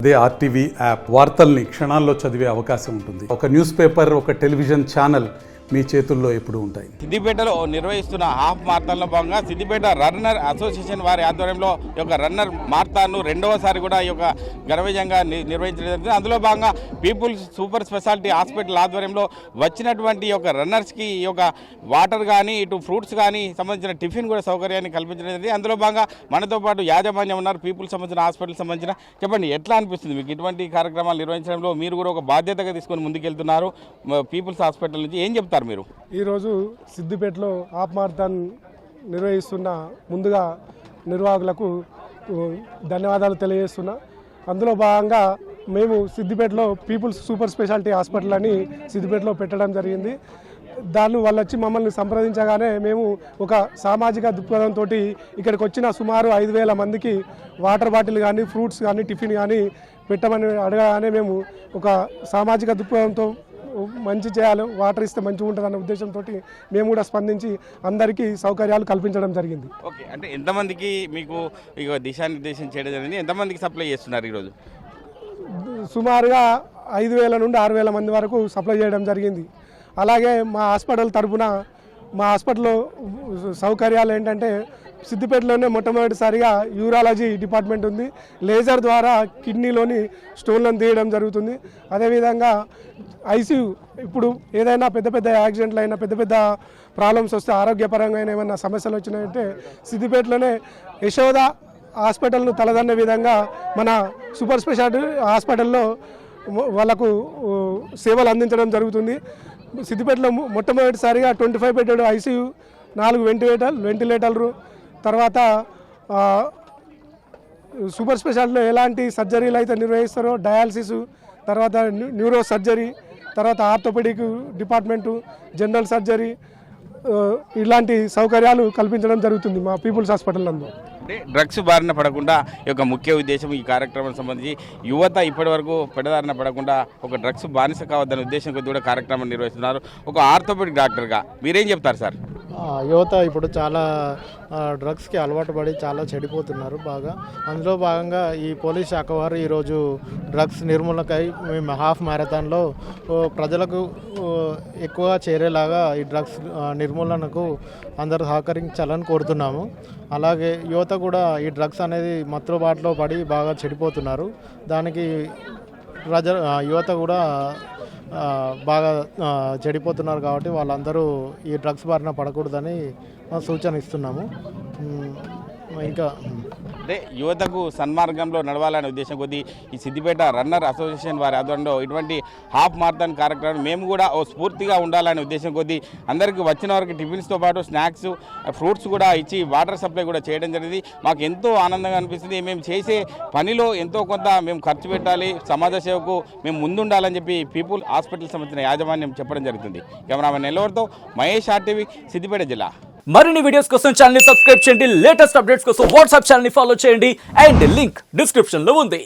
అదే RTV app వార్తల్ని క్షణాల్లో చదివే అవకాశం ఉంటుంది. ఒక న్యూస్ పేపర్, ఒక టెలివిజన్ ఛానల్ మీ చేతుల్లో ఎప్పుడూ ఉంటాయి. సిద్దిపేటలో నిర్వహిస్తున్న హాఫ్ మారథాన్లో భాగంగా సిద్దిపేట రన్నర్ అసోసియేషన్ వారి ఆధ్వర్యంలో ఈ యొక్క రన్నర్ మారథాన్ను రెండవసారి కూడా ఈ యొక్క ఘనవిజయంగా నిర్వహించడం జరిగింది. అందులో భాగంగా పీపుల్స్ సూపర్ స్పెషాలిటీ హాస్పిటల్ ఆధ్వర్యంలో వచ్చినటువంటి ఈ యొక్క రన్నర్స్కి ఈ యొక్క వాటర్ కానీ ఇటు ఫ్రూట్స్ కానీ సంబంధించిన టిఫిన్ కూడా సౌకర్యాన్ని కల్పించడం జరిగింది. అందులో భాగంగా మనతో పాటు యాజమాన్యం ఉన్నారు, పీపుల్స్ సంబంధించిన హాస్పిటల్ సంబంధించిన. చెప్పండి, ఎట్లా అనిపిస్తుంది మీకు ఇటువంటి కార్యక్రమాలు నిర్వహించడంలో? మీరు కూడా ఒక బాధ్యతగా తీసుకొని ముందుకెళ్తున్నారు పీపుల్స్ హాస్పిటల్ నుంచి. ఏం చెప్తారు మీరు? ఈరోజు సిద్దిపేటలో హాఫ్ మారథాన్ నిర్వహిస్తున్న ముందుగా నిర్వాహకులకు ధన్యవాదాలు తెలియజేస్తున్నా. అందులో భాగంగా మేము సిద్దిపేటలో పీపుల్స్ సూపర్ స్పెషాలిటీ హాస్పిటల్ అని సిద్దిపేటలో పెట్టడం జరిగింది. దాన్ని వాళ్ళు వచ్చి మమ్మల్ని సంప్రదించగానే మేము ఒక సామాజిక దృక్పథంతో ఇక్కడికి వచ్చిన సుమారు 5,000 మందికి వాటర్ బాటిల్ కానీ ఫ్రూట్స్ కానీ టిఫిన్ కానీ పెట్టమని అడగగానే మేము ఒక సామాజిక దృక్పథంతో మంచి చేయాలి, వాటర్ ఇస్తే మంచిగా ఉంటుంది అనే ఉద్దేశంతో మేము కూడా స్పందించి అందరికీ సౌకర్యాలు కల్పించడం జరిగింది. ఓకే, అంటే ఎంతమందికి మీకు ఇక దిశానిర్దేశం చేయడం జరిగింది? ఎంతమందికి సప్లై చేస్తున్నారు ఈరోజు? సుమారుగా 5,000 నుండి 6,000 మంది వరకు సప్లై చేయడం జరిగింది. అలాగే మా హాస్పిటల్ తరఫున మా హాస్పిటల్లో సౌకర్యాలు ఏంటంటే సిద్దిపేటలోనే మొట్టమొదటిసారిగా యూరాలజీ డిపార్ట్మెంట్ ఉంది. లేజర్ ద్వారా కిడ్నీలోని స్టోన్లను తీయడం జరుగుతుంది. అదేవిధంగా ఐసీయూ, ఇప్పుడు ఏదైనా పెద్ద పెద్ద యాక్సిడెంట్లు అయినా పెద్ద పెద్ద ప్రాబ్లమ్స్ వస్తే ఆరోగ్యపరంగా ఏమైనా సమస్యలు వచ్చినాయంటే సిద్దిపేటలోనే యశోద హాస్పిటల్ను తలదన్నే విధంగా మన సూపర్ స్పెషాలిటీ హాస్పిటల్లో వాళ్ళకు సేవలు అందించడం జరుగుతుంది. సిద్దిపేటలో మొట్టమొదటిసారిగా 25 బెడ్ ఐసీయూ, 4 వెంటిలేటర్లు, తర్వాత సూపర్ స్పెషాలిటీలో ఎలాంటి సర్జరీలు అయితే నిర్వహిస్తారో డయాలసిస్, తర్వాత న్యూరో సర్జరీ, తర్వాత ఆర్థోపెడిక్ డిపార్ట్మెంటు, జనరల్ సర్జరీ, ఇలాంటి సౌకర్యాలు కల్పించడం జరుగుతుంది మా పీపుల్స్ హాస్పిటల్ నందు. అంటే డ్రగ్స్ బారిన పడకుండా ఈ యొక్క ముఖ్య ఉద్దేశం ఈ కార్యక్రమం సంబంధించి యువత ఇప్పటి వరకు పెడదారిన పడకుండా ఒక డ్రగ్స్ బానిస కావద్దనే ఉద్దేశం కొద్ది కూడా కార్యక్రమం నిర్వహిస్తున్నారు. ఒక ఆర్థోపెడిక్ డాక్టర్గా మీరేం చెప్తారు సార్? యువత ఇప్పుడు చాలా డ్రగ్స్కి అలవాటు పడి చాలా చెడిపోతున్నారు బాగా. అందులో భాగంగా ఈ పోలీస్ శాఖ వారు ఈరోజు డ్రగ్స్ నిర్మూలనకై మేము హాఫ్ మ్యారథాన్లో ప్రజలకు ఎక్కువగా చేరేలాగా ఈ డ్రగ్స్ నిర్మూలనకు అందరూ సహకరించాలని కోరుతున్నాము. అలాగే యువత కూడా ఈ డ్రగ్స్ అనేది మత్తు బాటలో పడి బాగా చెడిపోతున్నారు. దానికి యువత కూడా బాగా చెడిపోతున్నారు కాబట్టి వాళ్ళందరూ ఈ డ్రగ్స్ బారిన పడకూడదని సూచన ఇస్తున్నాము. ఇంకా అంటే యువతకు సన్మార్గంలో నడవాలనే ఉద్దేశం కొద్దీ ఈ సిద్దిపేట రన్నర్ అసోసియేషన్ వారి ఆధ్వర్యంలో ఇటువంటి హాఫ్ మారథాన్ కార్యక్రమం మేము కూడా ఓ స్ఫూర్తిగా ఉండాలనే ఉద్దేశం కొద్దీ అందరికీ వచ్చిన వారికి టిఫిన్స్తో పాటు స్నాక్స్, ఫ్రూట్స్ కూడా ఇచ్చి వాటర్ సప్లై కూడా చేయడం జరిగింది. మాకు ఎంతో ఆనందంగా అనిపిస్తుంది. మేము చేసే పనిలో ఎంతో కొంత మేము ఖర్చు పెట్టాలి, సమాజ సేవకు మేము ముందుండాలని చెప్పి పీపుల్ హాస్పిటల్ సంబంధించిన యాజమాన్యం చెప్పడం జరుగుతుంది. కెమెరామెన్ నెల్లూరుతో మహేష్, ఆర్టీవీ, సిద్దిపేట జిల్లా. మరిన్ని వీడియోస్ కోసం ఛానల్ ని సబ్స్క్రైబ్ చేయండి. లేటెస్ట్ అప్డేట్స్ కోసం వాట్సాప్ ఛానల్ ని ఫాలో చేయండి. అండ్ లింక్ డిస్క్రిప్షన్ లో ఉంది.